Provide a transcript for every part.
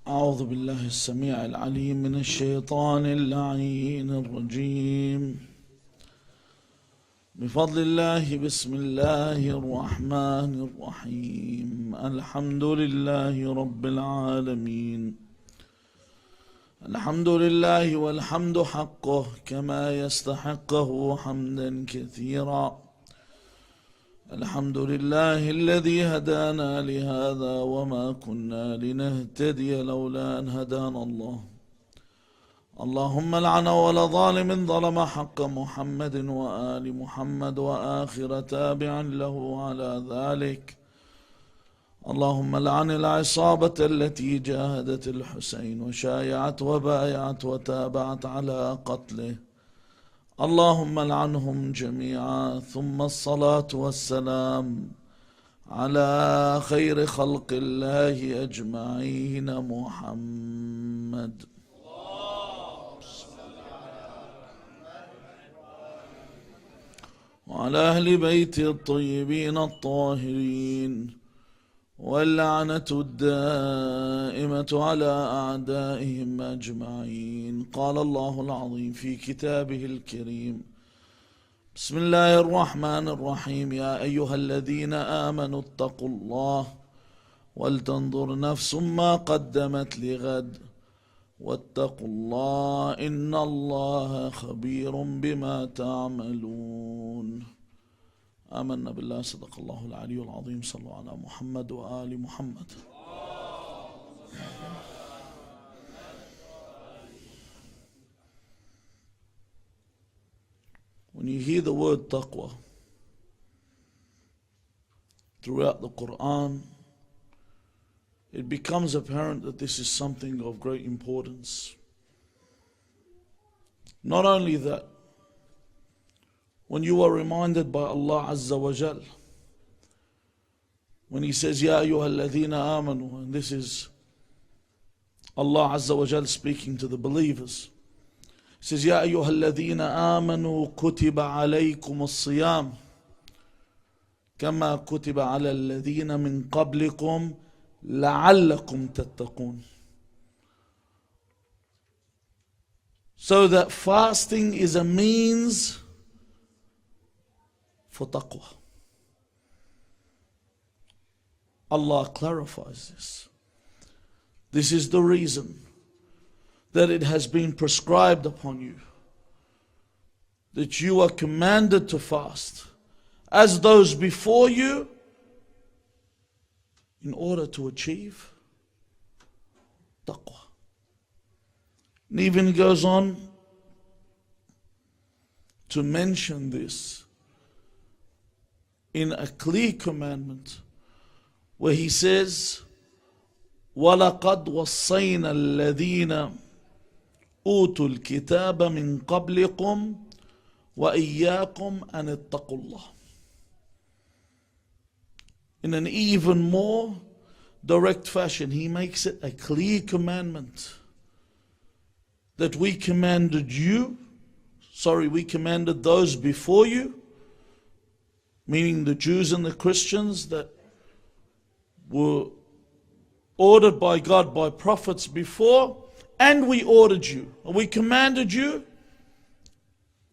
أعوذ بالله السميع العليم من الشيطان اللعين الرجيم. بفضل الله بسم الله الرحمن الرحيم. الحمد لله رب العالمين. الحمد لله والحمد حقه كما يستحقه حمدا كثيرا. الحمد لله الذي هدانا لهذا وما كنا لنهتدي لولا أن هدانا الله. اللهم لعن ولا ظالم ظلم حق محمد وآل محمد وآخر تابع له على ذلك. اللهم لعن العصابة التي جاهدت الحسين وشايعت وبايعت وتابعت على قتله. اللهم لعنهم جميعا. ثم الصلاة والسلام على خير خلق الله أجمعين محمد وعلى أهل بيته الطيبين الطاهرين، واللعنة الدائمة على أعدائهم أجمعين. قال الله العظيم في كتابه الكريم: بسم الله الرحمن الرحيم. يا أيها الذين آمنوا اتقوا الله ولتنظر نفس ما قدمت لغد واتقوا الله إن الله خبير بما تعملون. آمنا بالله. صدق الله العلي العظيم. صلوا على محمد وآل محمد. When you hear the word taqwa throughout the Quran, it becomes apparent that this is something of great importance. Not only that, when you are reminded by Allah Azza wa Jal, when He says, Ya ayyuhalladhina amanu, and this is Allah Azza wa Jal speaking to the believers. He says, Ya ayyuhalladhina amanu kutiba alaykum as-siyam kama kutiba ala alladhina min qablikum la'allakum tattaqun. So that fasting is a means for taqwa. Allah clarifies this. This is the reason that it has been prescribed upon you, that you are commanded to fast as those before you, in order to achieve taqwa. And even goes on to mention this in a clear commandment where He says, وَلَقَدْ وَصَّيْنَا الَّذِينَ أُوتُوا الْكِتَابَ مِنْ قَبْلِكُمْ وَإِيَّاكُمْ أَنِ اتَّقُوا اللَّهِ. In an even more direct fashion, He makes it a clear commandment that we commanded those before you, meaning the Jews and the Christians that were ordered by God by prophets before, and we ordered you, and we commanded you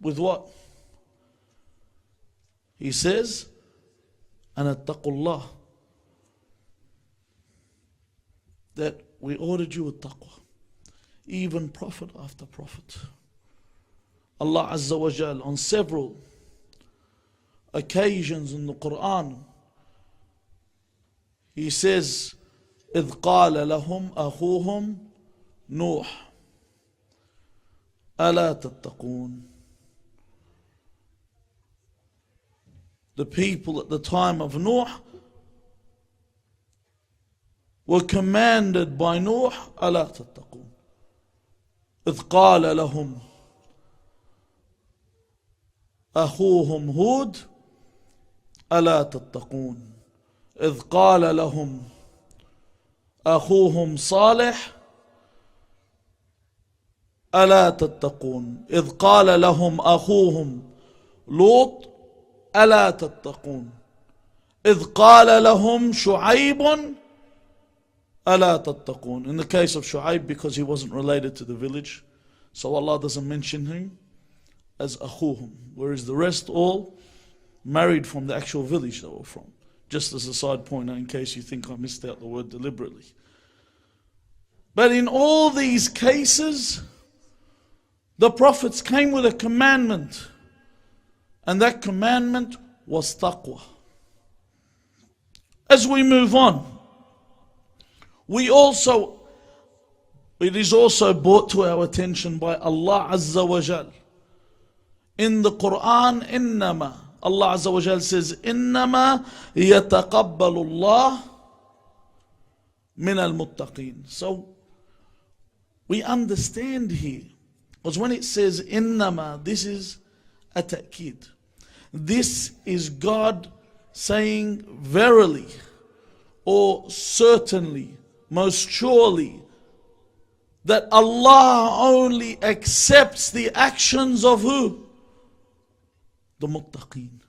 with what? He says, أَنَ اتَّقُوا اللَّهِ, that we ordered you with taqwa. Even prophet after prophet, Allah Azza wa Jal on several occasions in the Quran, He says, إِذْ قَالَ لَهُمْ أَخُوهُمْ نُوحٌ أَلَا تَتَّقُونَ. The people at the time of Nuh were commanded by Nuh, أَلَا تَتَّقُونَ. إِذْ قَالَ لَهُمْ أَخُوهُمْ هُودٌ أَلَا تَتَّقُونَ. إذ قال لهم أخوهم صالح ألا تتقون. إذ قال لهم أخوهم لوط ألا تتقون. إذ قال لهم شعيب أَلَا تَتَّقُونَ. In the case of Shu'aib, because he wasn't related to the village, so Allah doesn't mention him as أخوهم, whereas the rest all married from the actual village they were from. Just as a side point, in case you think I missed out the word deliberately. But in all these cases, the prophets came with a commandment, and that commandment was taqwa. As we move on, it is also brought to our attention by Allah Azza wa Jal. In the Quran, إِنَّمَا, Allah Azza wa Jal says, إِنَّمَا يَتَقَبَّلُ اللَّهُ مِنَ الْمُتَّقِينَ. So, we understand here, because when it says إِنَّمَا, this is a ta'kid. This is God saying verily, or certainly, most surely, that Allah only accepts the actions of who? The muttaqeen.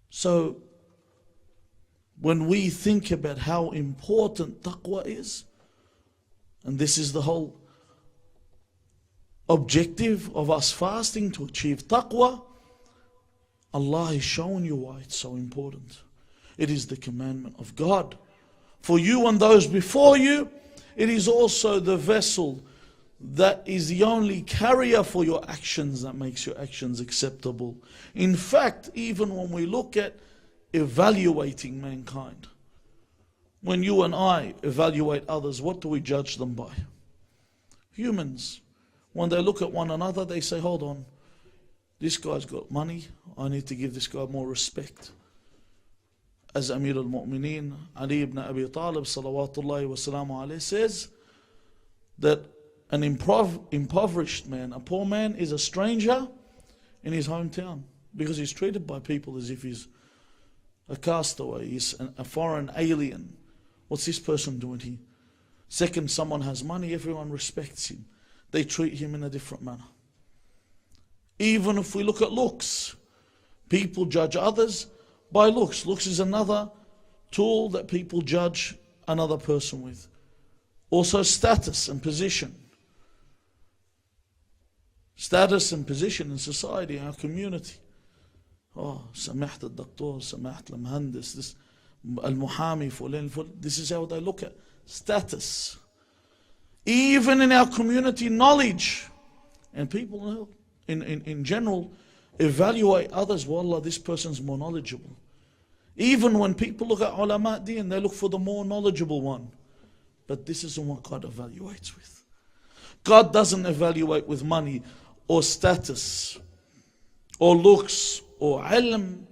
So, when we think about how important taqwa is, and this is the whole objective of us fasting, to achieve taqwa, Allah is showing you why it's so important. It is the commandment of God. For you and those before you, it is also the vessel that is the only carrier for your actions that makes your actions acceptable. In fact, even when we look at evaluating mankind, when you and I evaluate others, what do we judge them by? Humans. When they look at one another, they say, hold on, this guy's got money, I need to give this guy more respect. As Amir al-Mu'mineen, Ali ibn Abi Talib, salawatullahi wa salamu alayhi, says that an impoverished man, a poor man, is a stranger in his hometown, because he's treated by people as if he's a castaway, he's a foreign alien. What's this person doing here? Second, someone has money, everyone respects him. They treat him in a different manner. Even if we look at looks, people judge others by looks. Looks is another tool that people judge another person with. Also status and position. Status and position in society, in our community. Oh, سمحت الدكتور, سمحت المهندس, this المحامي فلان. This is how they look at status. Even in our community, knowledge. And people in general evaluate others. Wallah, this person's more knowledgeable. Even when people look at ulama din, they look for the more knowledgeable one. But this isn't what God evaluates with. God doesn't evaluate with money or status or looks or ilm.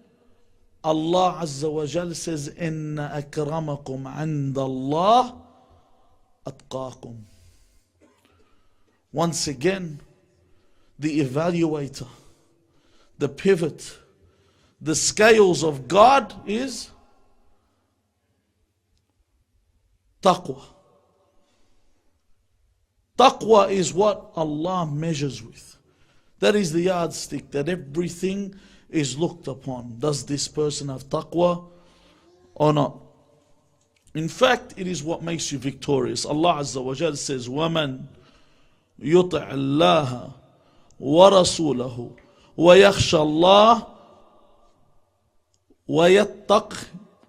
Allah Azza wa Jal says, Inna akramakum anda Allah atqakum. Once again, the evaluator, the pivot, the scales of God is taqwa. Taqwa is what Allah measures with. That is the yardstick, that everything is looked upon. Does this person have taqwa or not? In fact, it is what makes you victorious. Allah Azza wa Jal says, وَمَنْ يُطِعِ اللَّهَ وَرَسُولَهُ وَيَخْشَى اللَّهَ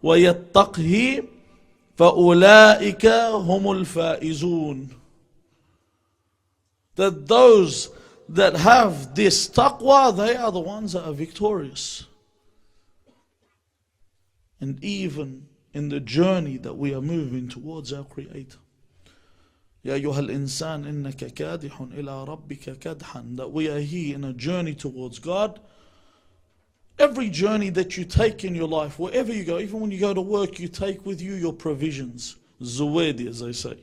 وَيَتَّقْهِ فَأُولَٰئِكَ هُمُ الْفَائِزُونَ. That those that have this taqwa, they are the ones that are victorious. And even in the journey that we are moving towards our Creator. Ya ayyuhal insan innaka kadihun ila rabbika kadhan. That we are here in a journey towards God. Every journey that you take in your life, wherever you go, even when you go to work, you take with you your provisions. Zuwadi, as they say.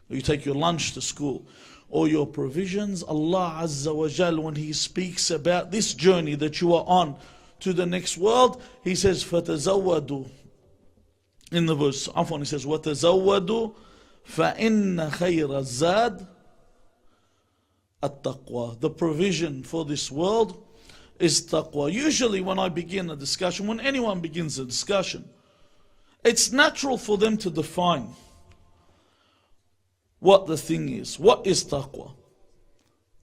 Or you take your lunch to school. Or your provisions. Allah Azza wa Jal, when He speaks about this journey that you are on to the next world, He says, فَتَزَوَّدُوا. In the verse, He says, وَتَزَوَّدُوا فَإِنَّ خَيْرَ الزَّادِ التَّقْوَى. The provision for this world is taqwa. Usually when I begin a discussion, when anyone begins a discussion, it's natural for them to define what the thing is. What is taqwa?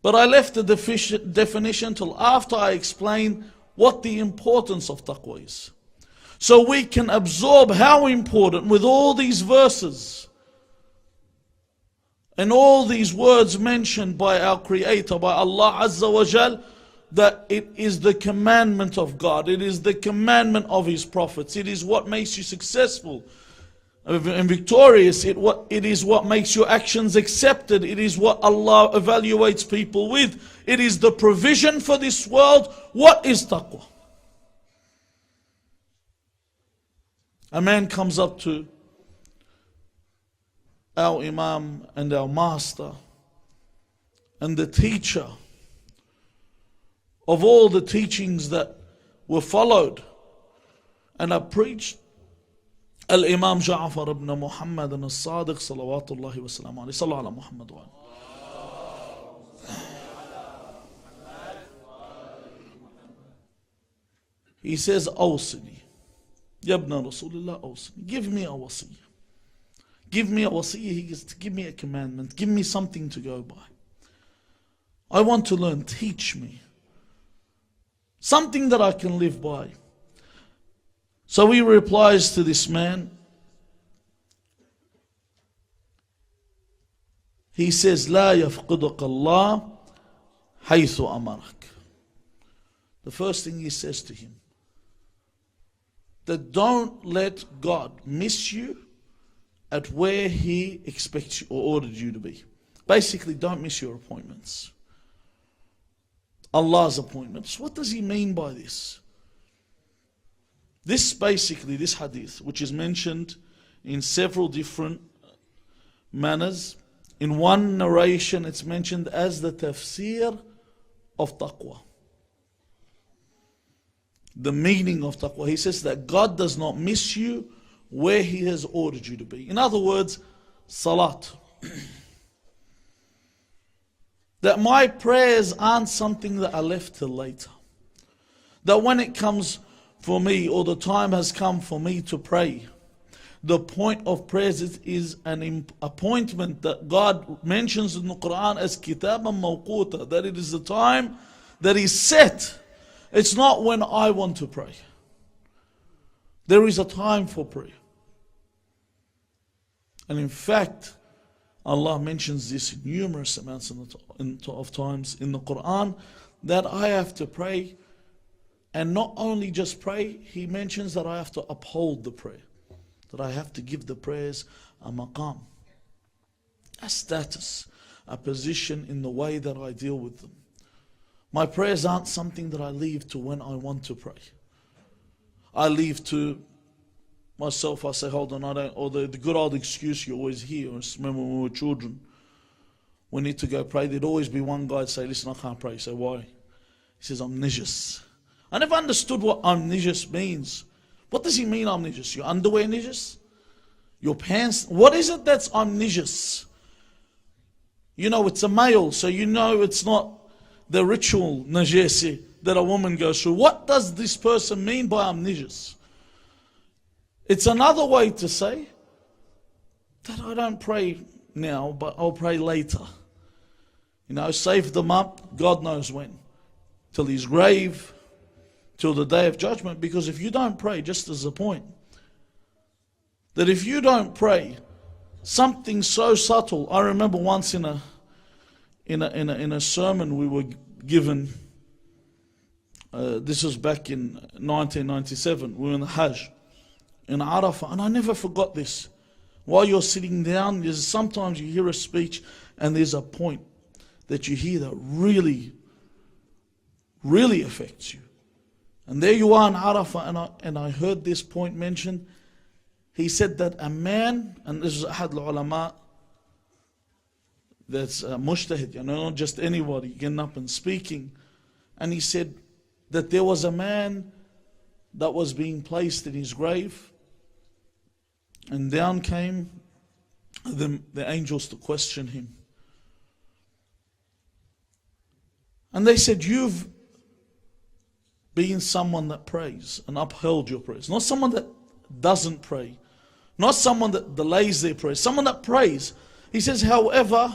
But I left the definition till after I explain what the importance of taqwa is. So we can absorb how important, with all these verses and all these words mentioned by our Creator, by Allah Azza wa Jal, that it is the commandment of God, it is the commandment of His prophets, it is what makes you successful and victorious, it is what makes your actions accepted, it is what Allah evaluates people with, it is the provision for this world. What is taqwa? A man comes up to our Imam and our Master and the teacher of all the teachings that were followed and are preached, Al-Imam Ja'far ibn Muhammad and As-Sadiq salawatullahi wa salam alayhi. Sallu ala Muhammad wa He says, Awsini. Yabna Rasulullah, Awsini. Give me a wasiyah. Give me a wasiyah. He gets to give me a commandment. Give me something to go by. I want to learn. Teach me. Something that I can live by. So he replies to this man. He says, لا يفقدك الله حيث أمرك. The first thing he says to him, that don't let God miss you at where He expects you or ordered you to be. Basically, don't miss your appointments. Allah's appointments. What does He mean by this? This hadith, which is mentioned in several different manners. In one narration, it's mentioned as the tafsir of taqwa. The meaning of taqwa. He says that God does not miss you where He has ordered you to be. In other words, salat. That my prayers aren't something that are left till later. That when it comes for me, or the time has come for me to pray, the point of prayers is an appointment that God mentions in the Quran as kitaban mawquta, that it is the time that is set. It's not when I want to pray. There is a time for prayer. And in fact, Allah mentions this in numerous amounts of times in the Quran, that I have to pray, and not only just pray, He mentions that I have to uphold the prayer, that I have to give the prayers a maqam, a status, a position in the way that I deal with them. My prayers aren't something that I leave to when I want to pray. I leave to myself, I say, hold on, I don't, or the good old excuse you always hear, I remember when we were children, we need to go pray, there'd always be one guy say, listen, I can't pray. You say, why? He says, I'm nijis. I never understood what I'm nijis means. What does he mean I'm nijis? Your underwear nijis? Your pants? What is it that's I'm nijis? You know, it's a male, so you know it's not the ritual najasi that a woman goes through. What does this person mean by I'm nijis? It's another way to say that I don't pray now, but I'll pray later. You know, save them up, God knows when. Till His grave, till the day of judgment. Because if you don't pray, just as a point, that if you don't pray, something so subtle. I remember once in a sermon we were given, this was back in 1997, we were in the Hajj in Arafah, and I never forgot this. While you're sitting down, sometimes you hear a speech and there's a point that you hear that really, really affects you. And there you are in Arafah, and I heard this point mentioned. He said that a man, and this is ahad al-ulama, that's mujtahid, you know, not just anybody getting up and speaking. And he said that there was a man that was being placed in his grave, and down came the angels to question him. And they said, you've been someone that prays and upheld your prayers, not someone that doesn't pray Not someone that delays their prayer, someone that prays. He says, however,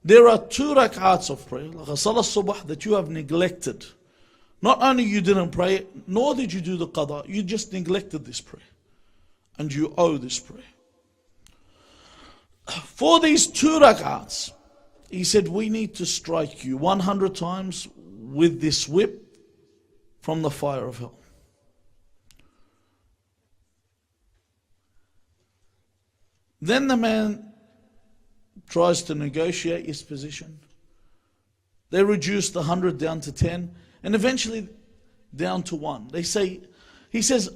there are 2 rak'ats of prayer, like a salah subh, that you have neglected. Not only you didn't pray, nor did you do the qada, you just neglected this prayer. And you owe this prayer. For these 2 rak'ats, he said, we need to strike you 100 times with this whip from the fire of hell. Then the man tries to negotiate his position. They reduce the 100 down to 10 and eventually down to 1. He says,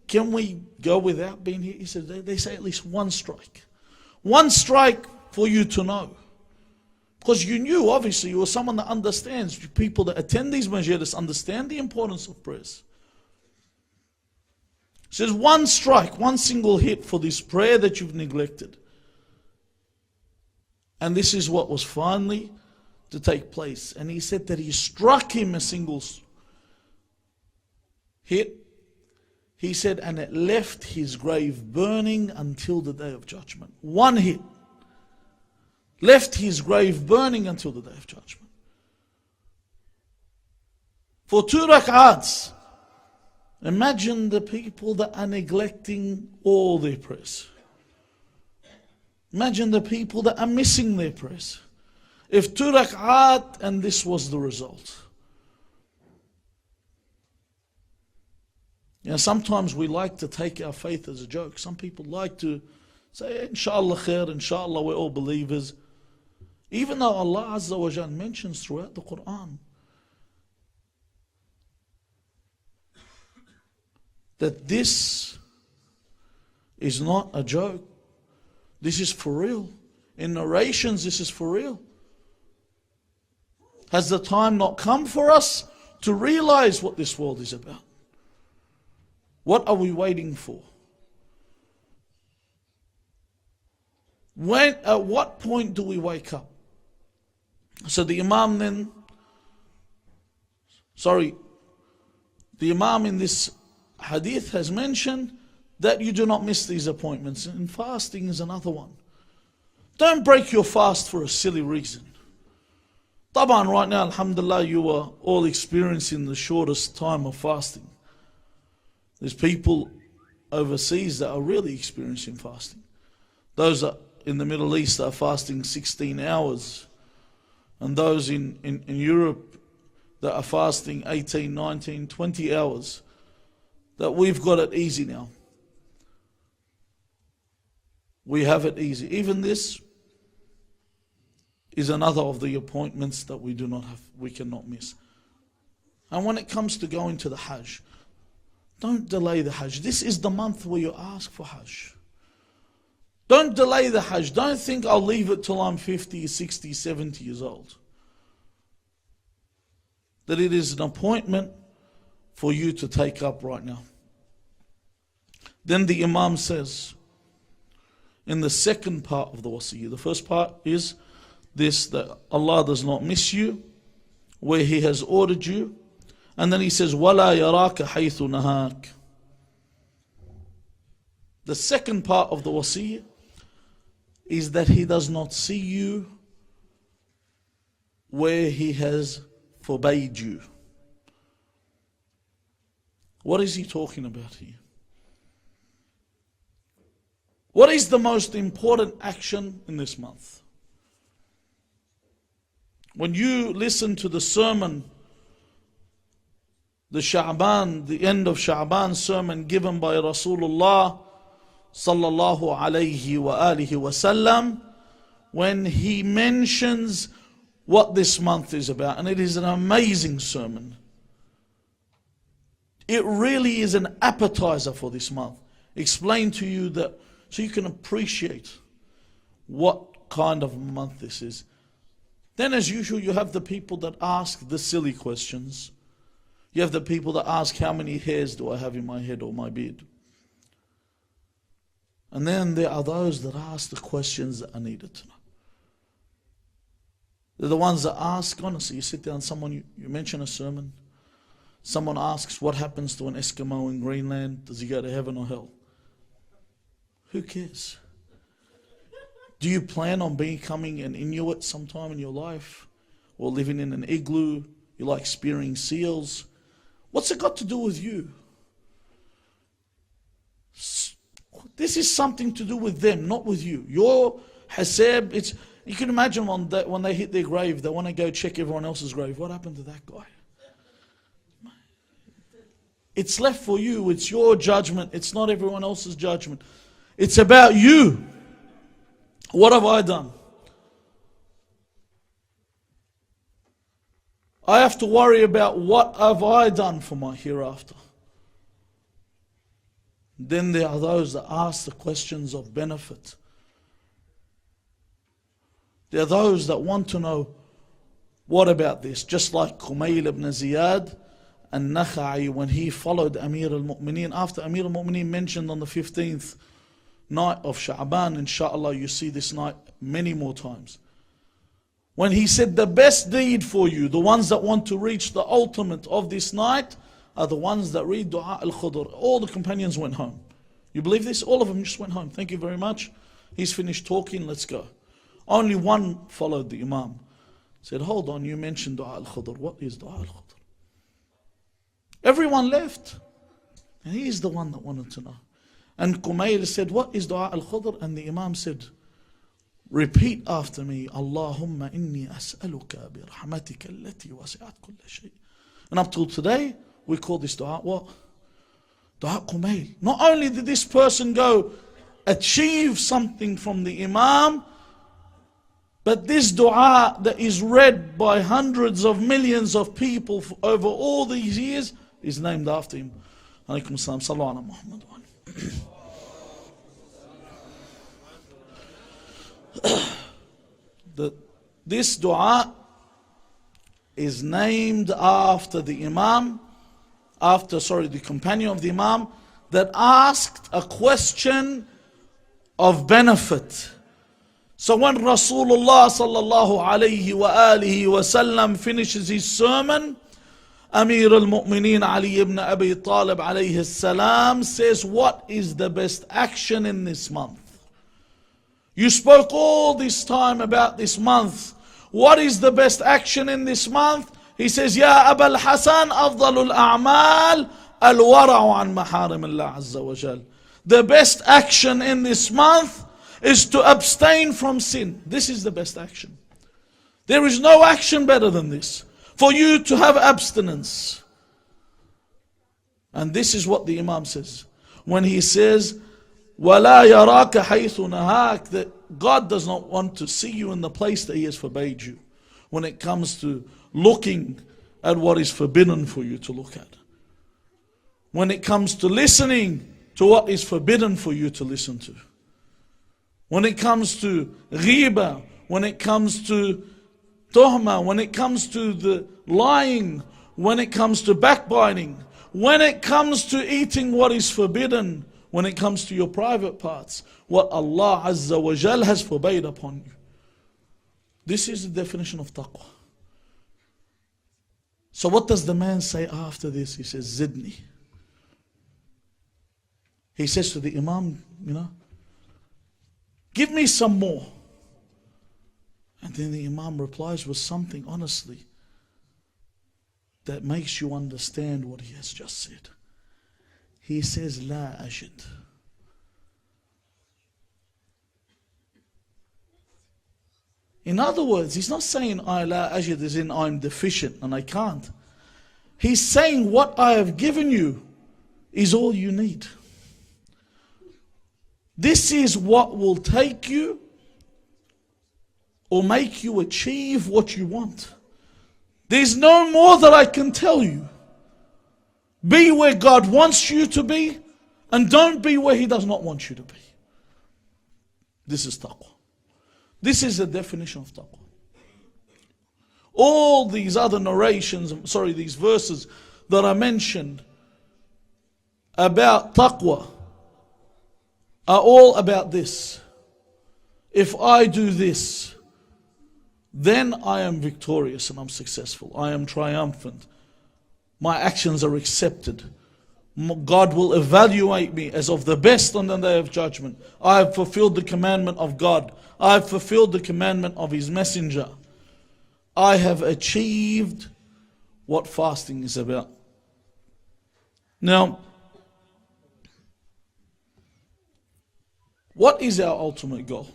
can we go without being here? He said, they say at least 1 strike. 1 strike for you to know. Because you knew, obviously, you were someone that understands. People that attend these majlis understand the importance of prayers. It says 1 strike, 1 single hit for this prayer that you've neglected. And this is what was finally to take place. And he said that he struck him a single hit. He said, and it left his grave burning until the day of judgment. 1 hit. Left his grave burning until the day of judgment. For 2 rak'ats. Imagine the people that are neglecting all their prayers. Imagine the people that are missing their prayers. If 2 rak'at and this was the result. You know, sometimes we like to take our faith as a joke. Some people like to say, inshallah khair, inshallah we're all believers. Even though Allah Azza wa Jal mentions throughout the Quran that this is not a joke. This is for real. In narrations, this is for real. Has the time not come for us to realize what this world is about? What are we waiting for? At what point do we wake up? So the Imam in this hadith has mentioned that you do not miss these appointments. And fasting is another one. Don't break your fast for a silly reason. Taban, right now, alhamdulillah, you are all experiencing the shortest time of fasting. There's people overseas that are really experiencing fasting. Those that in the Middle East are fasting 16 hours. And those in Europe that are fasting 18, 19, 20 hours. That we've got it easy now. We have it easy. Even this is another of the appointments that we cannot miss. And when it comes to going to the Hajj, don't delay the Hajj. This is the month where you ask for Hajj. Don't delay the Hajj. Don't think I'll leave it till I'm 50, 60, 70 years old. That it is an appointment for you to take up right now. Then the Imam says, in the second part of the wasiyah, the first part is this, that Allah does not miss you where He has ordered you. And then He says, وَلَا يَرَاكَ حَيْثُ نَهَاكَ. The second part of the wasiyah is that He does not see you where He has forbade you. What is He talking about here? What is the most important action in this month? When you listen to the sermon, the end of Sha'ban sermon given by Rasulullah sallallahu alayhi wa alihi wasallam, when he mentions what this month is about, and it is an amazing sermon. It really is an appetizer for this month. Explain to you that, so you can appreciate what kind of month this is. Then as usual, you have the people that ask the silly questions. You have the people that ask, how many hairs do I have in my head or my beard? And then there are those that ask the questions that are needed to know. They're the ones that ask, honestly, you sit down, you mention a sermon. Someone asks, what happens to an Eskimo in Greenland? Does he go to heaven or hell? Who cares? Do you plan on becoming an Inuit sometime in your life? Or living in an igloo? You like spearing seals? What's it got to do with you? This is something to do with them, not with you. Your hasab, you can imagine when they hit their grave, they want to go check everyone else's grave. What happened to that guy? It's left for you. It's your judgment. It's not everyone else's judgment. It's about you. What have I done? I have to worry about what have I done for my hereafter. Then there are those that ask the questions of benefit. There are those that want to know, what about this? Just like Kumayl ibn Ziyad and Nakha'i, when he followed Amir al-Mu'mineen, after Amir al-Mu'mineen mentioned on the 15th night of Sha'ban, inshallah you see this night many more times. When he said the best deed for you, the ones that want to reach the ultimate of this night, are the ones that read Dua al-Khudr. All the companions went home. You believe this? All of them just went home. Thank you very much. He's finished talking, let's go. Only one followed the Imam. Said, hold on, you mentioned Dua al-Khudr. What is Dua al-Khudr? Everyone left. And he is the one that wanted to know. And Kumayl said, what is Dua al-Khudr? And the Imam said, repeat after me, Allahumma inni as'aluka bi rahmatika allati wasi'at kulla shay. And up till today, we call this dua what? Dua Kumayl. Not only did this person go achieve something from the Imam, but this dua that is read by hundreds of millions of people over all these years is named after him. Alaykum as-salam. Sallu ala Muhammad. This dua is named after the Imam, the companion of the Imam that asked a question of benefit. So when Rasulullah sallallahu alayhi wa alihi wa sallam finishes his sermon, Amir al-Mu'mineen Ali ibn Abi Talib alayhi salam says, what is the best action in this month? You spoke all this time about this month. What is the best action in this month? He says, Ya Abul Hasan, afdalul a'mal al-wara'u an maharim Allah Azza wa Jal. The best action in this month is to abstain from sin. This is the best action. There is no action better than this. For you to have abstinence. And this is what the Imam says. When he says, وَلَا يَرَاكَ حَيْثُ نَهَاكَ, that God does not want to see you in the place that He has forbade you. When it comes to looking at what is forbidden for you to look at. When it comes to listening to what is forbidden for you to listen to. When it comes to ghiba, when it comes to tuhma, when it comes to the lying, when it comes to backbiting, when it comes to eating what is forbidden, when it comes to your private parts, what Allah Azza wa Jal has forbade upon you. This is the definition of taqwa. So what does the man say after this? He says, Zidni. He says to the Imam, give me some more. And then the Imam replies with something, honestly, that makes you understand what he has just said. He says, La ajid. In other words, he's not saying I la ajid as in I'm deficient and I can't. He's saying what I have given you is all you need. This is what will take you or make you achieve what you want. There's no more that I can tell you. Be where God wants you to be, and don't be where He does not want you to be. This is taqwa. This is the definition of taqwa. All these other narrations, these verses that I mentioned about taqwa are all about this. If I do this, then I am victorious and I'm successful. I am triumphant. My actions are accepted. God will evaluate me as of the best on the day of judgment. I have fulfilled the commandment of God. I have fulfilled the commandment of His messenger. I have achieved what fasting is about. Now, what is our ultimate goal?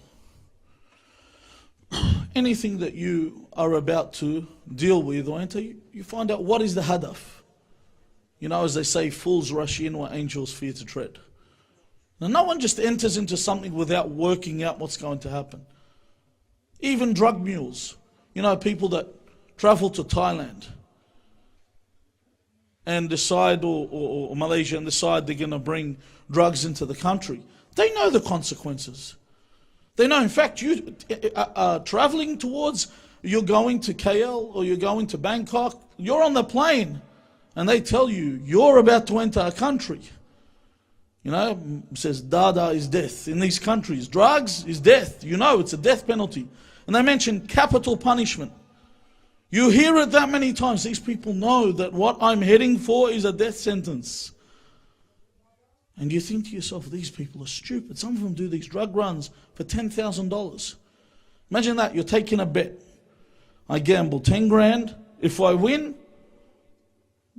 Anything that you are about to deal with or enter, you find out what is the hadaf. You know, as they say, fools rush in where angels fear to tread. Now, no one just enters into something without working out what's going to happen. Even drug mules. You know, people that travel to Thailand and decide, or Malaysia, and decide they're going to bring drugs into the country. They know the consequences. They know, in fact, you traveling towards, you're going to KL or you're going to Bangkok, you're on the plane and they tell you, you're about to enter a country. You know, it says Dada is death in these countries. Drugs is death. You know, it's a death penalty. And they mention capital punishment. You hear it that many times. These people know that what I'm heading for is a death sentence. And you think to yourself, these people are stupid. Some of them do these drug runs for $10,000. Imagine that, you're taking a bet. I gamble 10 grand. If I win,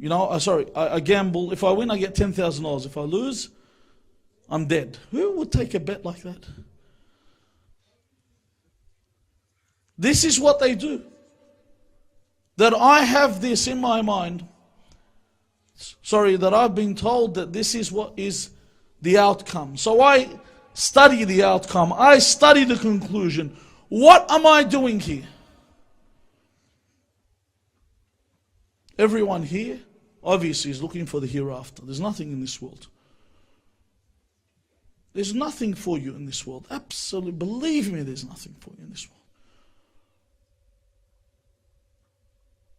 I gamble. If I win, I get $10,000. If I lose, I'm dead. Who would take a bet like that? This is what they do. That I have this in my mind. That I've been told that this is what is the outcome. So I study the outcome. I study the conclusion. What am I doing here? Everyone here, obviously, is looking for the hereafter. There's nothing in this world. There's nothing for you in this world. Absolutely, believe me, there's nothing for you in this world.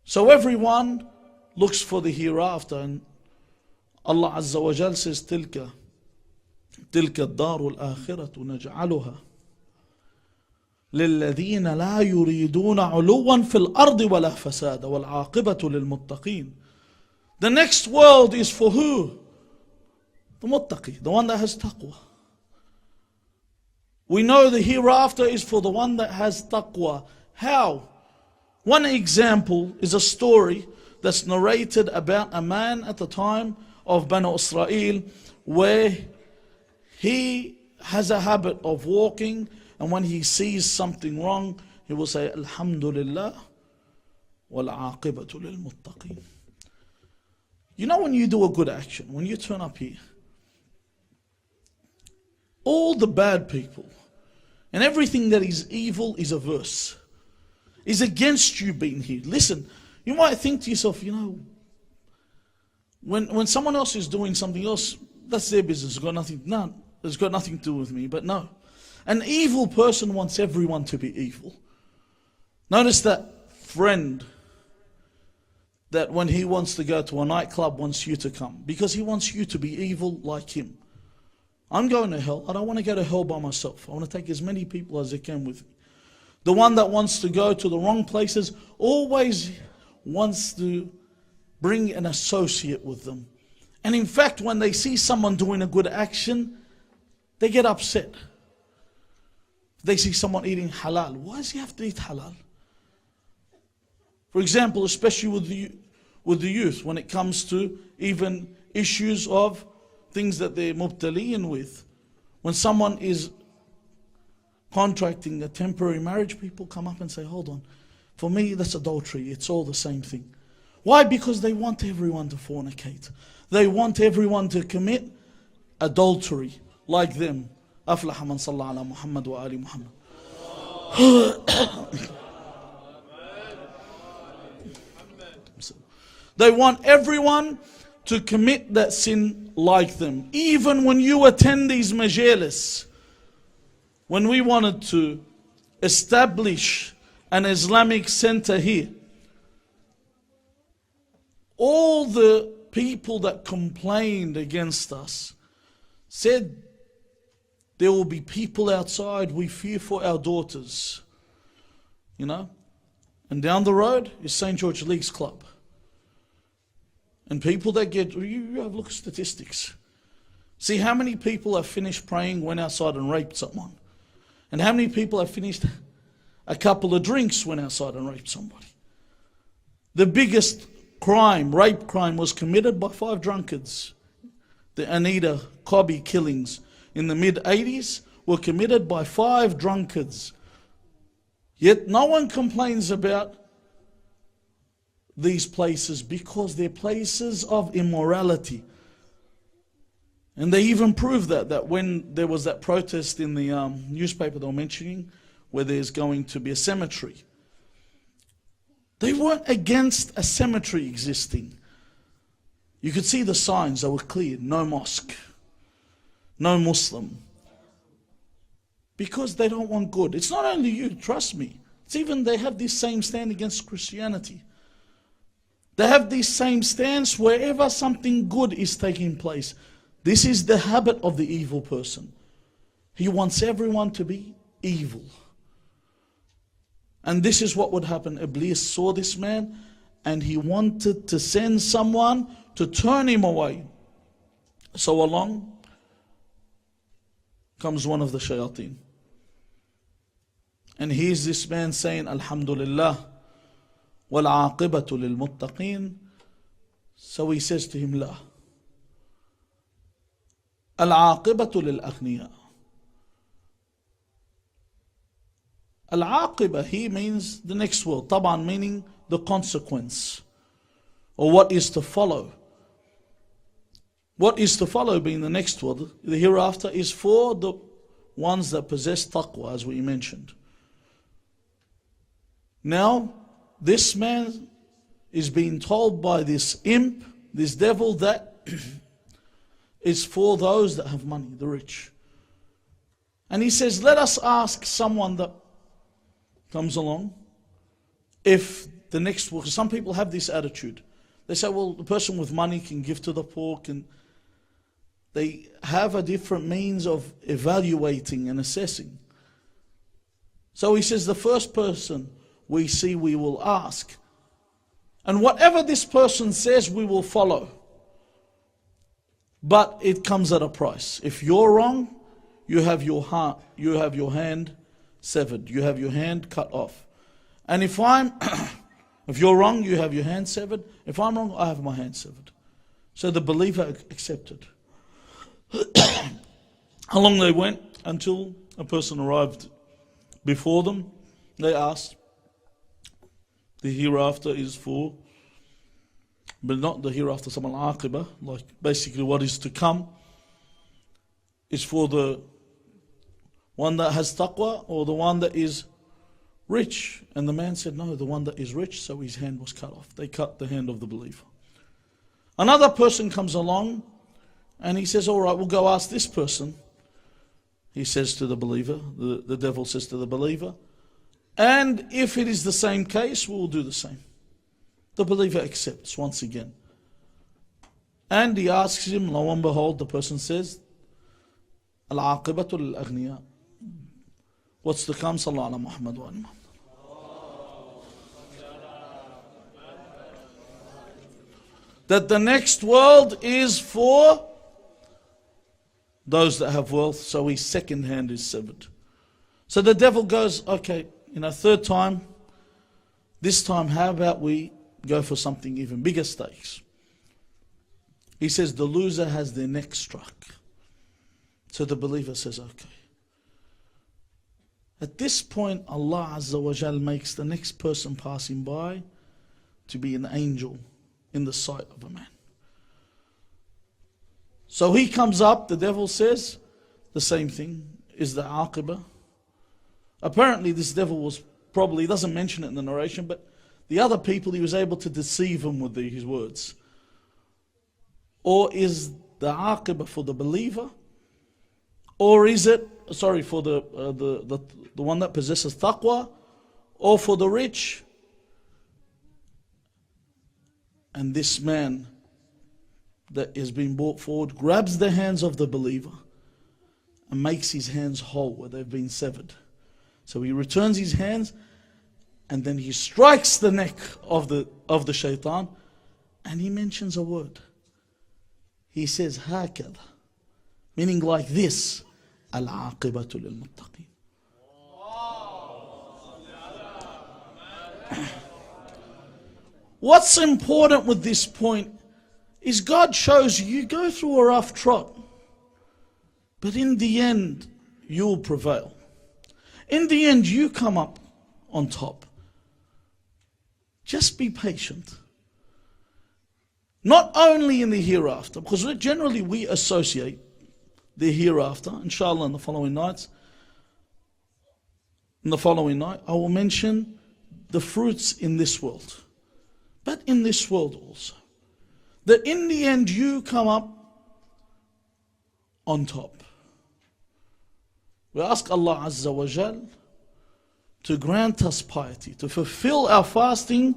So everyone looks for the hereafter, and Allah Azza wa Jal says, تلك الدار الآخرة نجعلها للذين لا يريدون علوا في الأرض ولا فساد والعاقبة للمتقين. The next world is for who? The muttaqi, the one that has taqwa. We know the hereafter is for the one that has taqwa. How? One example is a story that's narrated about a man at the time of Banu Israel, where he has a habit of walking, and when he sees something wrong, he will say, Alhamdulillah, wal aqibatu lil muttaqin. You know, when you do a good action, when you turn up here, all the bad people and everything that is evil is averse, is against you being here. Listen, you might think to yourself, you know, when someone else is doing something else, that's their business. It's got nothing to do with me. But no, an evil person wants everyone to be evil. Notice that friend that when he wants to go to a nightclub wants you to come because he wants you to be evil like him. I'm going to hell. I don't want to go to hell by myself. I want to take as many people as I can with me. The one that wants to go to the wrong places always wants to bring an associate with them. And in fact, when they see someone doing a good action, they get upset. They see someone eating halal. Why does he have to eat halal? For example, especially with the youth, when it comes to even issues of things that they're mubtaliin with. When someone is contracting a temporary marriage, people come up and say, hold on, for me that's adultery, it's all the same thing. Why? Because they want everyone to fornicate. They want everyone to commit adultery like them. أفلح من صلى على محمد وآل محمد. They want everyone to commit that sin like them. Even when you attend these majalis, when we wanted to establish an Islamic center here, all the people that complained against us said, there will be people outside, we fear for our daughters. You know? And down the road is St. George League's Club. And people that get, you have a look at statistics. See how many people have finished praying, went outside and raped someone. And how many people have finished a couple of drinks, went outside and raped somebody. The biggest crime, rape crime, was committed by 5 drunkards. The Anita Cobby killings in the mid-80s were committed by 5 drunkards. Yet no one complains about these places because they're places of immorality. And they even proved that when there was that protest in the newspaper they were mentioning, where there's going to be a cemetery. They weren't against a cemetery existing. You could see the signs that were clear. No mosque. No Muslim. Because they don't want good. It's not only you, trust me. It's even they have this same stand against Christianity. They have this same stance wherever something good is taking place. This is the habit of the evil person. He wants everyone to be evil. And this is what would happen. Iblis saw this man and he wanted to send someone to turn him away. So along comes one of the shayateen. And here's this man saying, Alhamdulillah, wal-aqibatu lil-muttaqeen. So he says to him, La. Al-aqibatu lil-aghniya. Al-aqibah, he means the next world. Taban meaning the consequence. Or what is to follow. What is to follow being the next world, the hereafter, is for the ones that possess taqwa, as we mentioned. Now, this man is being told by this imp, this devil, that is for those that have money, the rich. And he says, let us ask someone that comes along if the next world, because some people have this attitude. They say, well, the person with money can give to the poor, they have a different means of evaluating and assessing. So he says, the first person we see, we will ask. And whatever this person says, we will follow. But it comes at a price. If you're wrong, you have your hand severed. You have your hand cut off. And if you're wrong, you have your hand severed. If I'm wrong, I have my hand severed. So the believer accepted. How long they went until a person arrived before them. They asked, the hereafter is for, but not the hereafter, some al-aqibah, like basically what is to come, is for the one that has taqwa or the one that is rich. And the man said, no, the one that is rich, so his hand was cut off. They cut the hand of the believer. Another person comes along and he says, all right, we'll go ask this person. He says to the believer, the devil says to the believer, and if it is the same case, we'll do the same. The believer accepts once again. And he asks him, lo and behold, the person says, Al-aqibatu lil-aghniya. What's to come? Sallallahu ala Muhammad wa ala Muhammad. That the next world is for those that have wealth, so his second hand is severed. So the devil goes, okay, third time, this time how about we go for something even bigger stakes? He says the loser has their neck struck. So the believer says, okay. At this point, Allah Azza wa Jal makes the next person passing by to be an angel in the sight of a man. So he comes up, the devil says the same thing, is the aqibah. Apparently this devil was probably, he doesn't mention it in the narration, but the other people he was able to deceive them with his words. Or is the aqibah for the believer? Or is it, for the one that possesses taqwa? Or for the rich? And this man that is being brought forward grabs the hands of the believer and makes his hands whole where they've been severed. So he returns his hands and then he strikes the neck of the shaitan, And he mentions a word. He says, هكذا, meaning like this, العاقبة للمتقين. What's important with this point is God shows you go through a rough trot, but in the end, you'll prevail. In the end, you come up on top. Just be patient. Not only in the hereafter, because generally we associate the hereafter, inshallah, in the following nights. In the following night, I will mention the fruits in this world. But in this world also. That in the end you come up on top. We ask Allah Azza wa Jal to grant us piety, to fulfill our fasting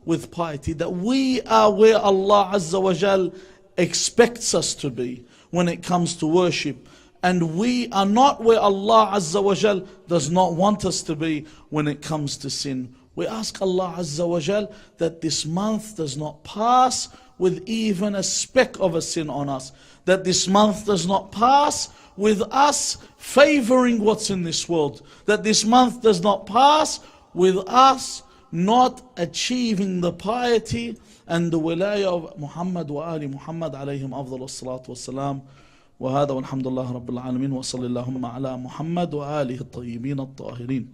with piety, that we are where Allah Azza wa Jal expects us to be when it comes to worship, and we are not where Allah Azza wa Jal does not want us to be when it comes to sin. We ask Allah Azza wa Jal that this month does not pass with even a speck of a sin on us, that this month does not pass with us favoring what's in this world, that this month does not pass with us not achieving the piety and the wilayah of Muhammad wa Ali Muhammad alayhim afdal as-salatu was-salam. وهذا والحمد لله رب العالمين وصلى اللهم على محمد وآله الطيبين الطاهرين.